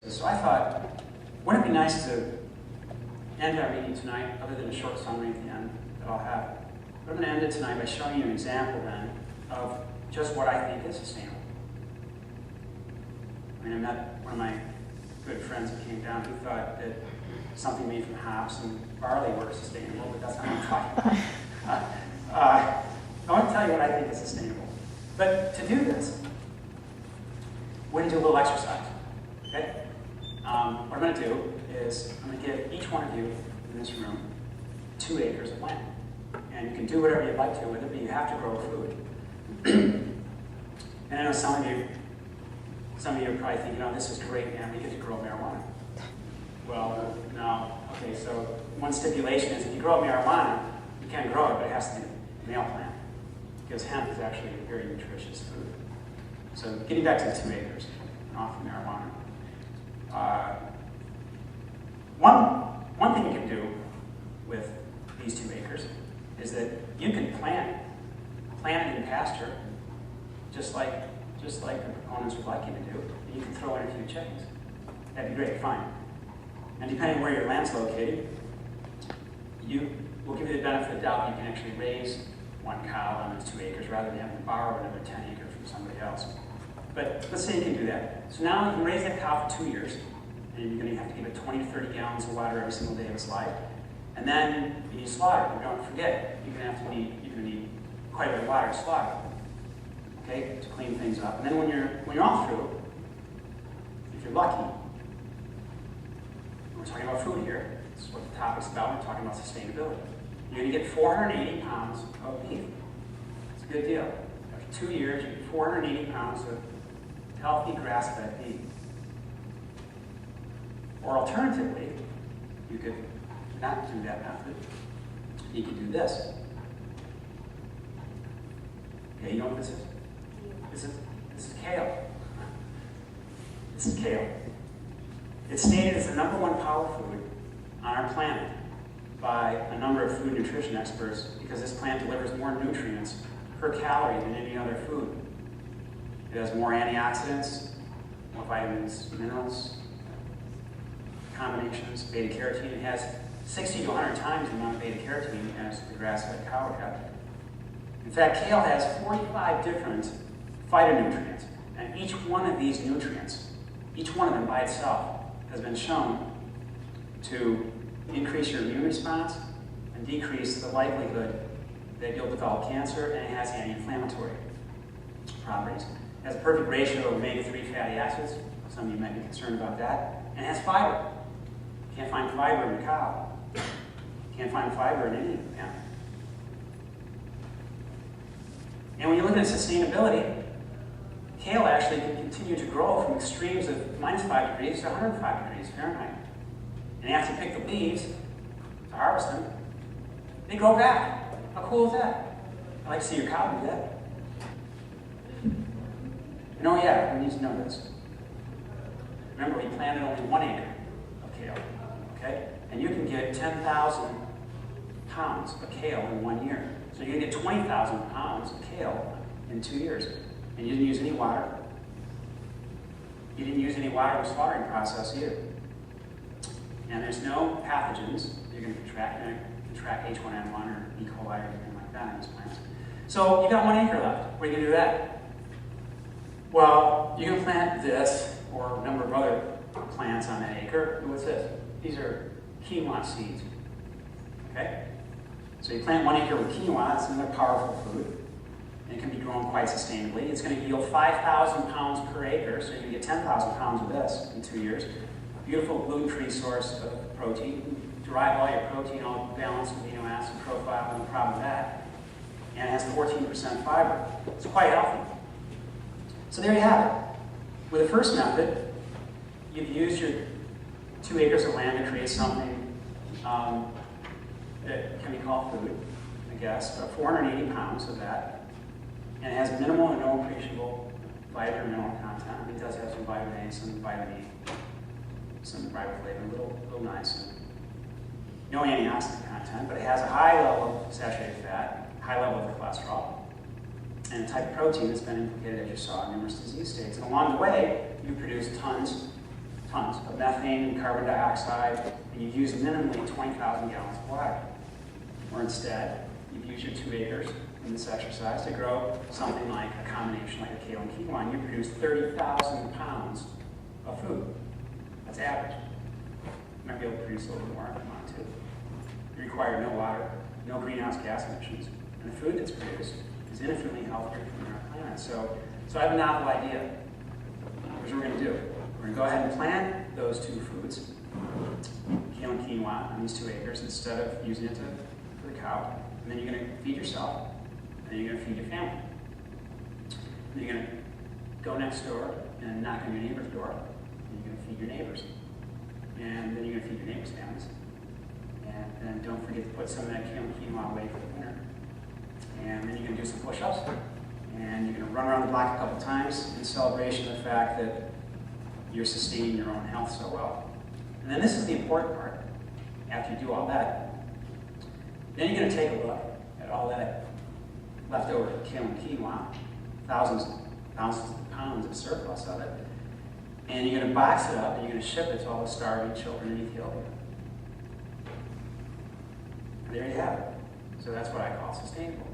So I thought, wouldn't it be nice to end our meeting tonight, other than a short summary at the end that I'll have. But I'm going to end it tonight by showing you an example then of just what I think is sustainable. I mean, I met one of my good friends who came down who thought that something made from hops and barley were sustainable, but that's not what I'm talking about. I want to tell you what I think is sustainable. But to do this, we're going to do a little exercise. Okay? What I'm going to do is I'm going to give each one of you in this room 2 acres of land. And you can do whatever you'd like to with it, but you have to grow food. And I know some of you are probably thinking, oh, this is great, man, we get to grow marijuana. Well, no. Okay, so one stipulation is if you grow marijuana, you can grow it, but it has to be a male plant. Because hemp is actually a very nutritious food. So getting back to the 2 acres and off the marijuana. One thing you can do with these 2 acres is that you can plant it in pasture, just like the proponents would like you to do. And you can throw in a few chickens. That'd be great, fine. And depending where your land's located, we'll give you the benefit of the doubt you can actually raise 1 cow on those 2 acres rather than having to borrow another 10 acres from somebody else. But let's say you can do that. So now you can raise that cow for 2 years, and you're going to have to give it 20 to 30 gallons of water every single day of its life. And then you need slaughter. And don't forget, you're going to need quite a bit of water to slaughter. Okay, to clean things up. And then when you're all through, if you're lucky, we're talking about food here. This is what the topic's about. We're talking about sustainability. You're going to get 480 pounds of beef. It's a good deal. After 2 years, you get 480 pounds of healthy grass-fed beef. Or alternatively, you could not do that method. You could do this. Okay, you know what this is? This is kale. This is kale. It's stated as the #1 power food on our planet by a number of food nutrition experts because this plant delivers more nutrients per calorie than any other food. It has more antioxidants, more vitamins, minerals, combinations, beta-carotene. It has 60 to 100 times the amount of beta-carotene as the grass-fed cow would have. In fact, kale has 45 different phytonutrients, and each one of these nutrients, each one of them by itself, has been shown to increase your immune response and decrease the likelihood that you'll develop cancer, and it has anti-inflammatory properties. It has a perfect ratio of omega-3 fatty acids. Some of you might be concerned about that. And it has fiber. You can't find fiber in a cow. You can't find fiber in any plant. And when you look at sustainability, kale actually can continue to grow from extremes of -5 degrees to 105 degrees Fahrenheit. And after you pick the leaves to harvest them, they grow back. How cool is that? I'd like to see your cow do that. And oh yeah, we need to know this. Remember, we planted only 1 acre of kale, okay? And you can get 10,000 pounds of kale in 1 year. So you're gonna get 20,000 pounds of kale in 2 years. And you didn't use any water. You didn't use any water in the slaughtering process either. And there's no pathogens you're gonna contract. You're gonna contract H1N1 or E. coli or anything like that in these plants. So you got 1 acre left. What are you gonna do with that? Well, you can plant this or a number of other plants on that acre. And what's this? These are quinoa seeds. Okay? So you plant 1 acre with quinoa. It's another powerful food. And it can be grown quite sustainably. It's going to yield 5,000 pounds per acre, so you can get 10,000 pounds of this in 2 years. A beautiful gluten-free source of protein. Derive all your protein, all balanced amino acid profile, no problem with that. And it has 14% fiber. It's quite healthy. So there you have it. With the first method, you've used your 2 acres of land to create something that can be called food, I guess, about 480 pounds of that. And it has minimal and no appreciable vitamin or mineral content. It does have some vitamin A, some vitamin E, some riboflavin, a little nice. No antioxidant content, but it has a high level of saturated fat, high level of cholesterol, and a type of protein that's been implicated, as you saw, in numerous disease states. And along the way, you produce tons tons of methane and carbon dioxide, and you use minimally 20,000 gallons of water. Or instead, you've used your 2 acres in this exercise to grow something like a combination like a kale and quinoa, and you produce 30,000 pounds of food. That's average. You might be able to produce a little more if you want to. You require no water, no greenhouse gas emissions, and the food that's produced is infinitely healthier for our planet. So I have a novel idea. Here's what we're going to do. We're going to go ahead and plant those 2 foods, kale and quinoa, on these 2 acres instead of using it for the cow. And then you're going to feed yourself, and then you're going to feed your family. And you're going to go next door and knock on your neighbor's door, and you're going to feed your neighbors. And then you're going to feed your neighbors' families. And then don't forget to put some of that kale and quinoa away for the winter. And then you're going to do some push-ups, and you're going to run around the block a couple times in celebration of the fact that you're sustaining your own health so well. And then this is the important part. After you do all that, then you're going to take a look at all that leftover kale and quinoa, thousands of pounds of surplus of it, and you're going to box it up and you're going to ship it to all the starving children in Ethiopia. And there you have it. So that's what I call sustainable.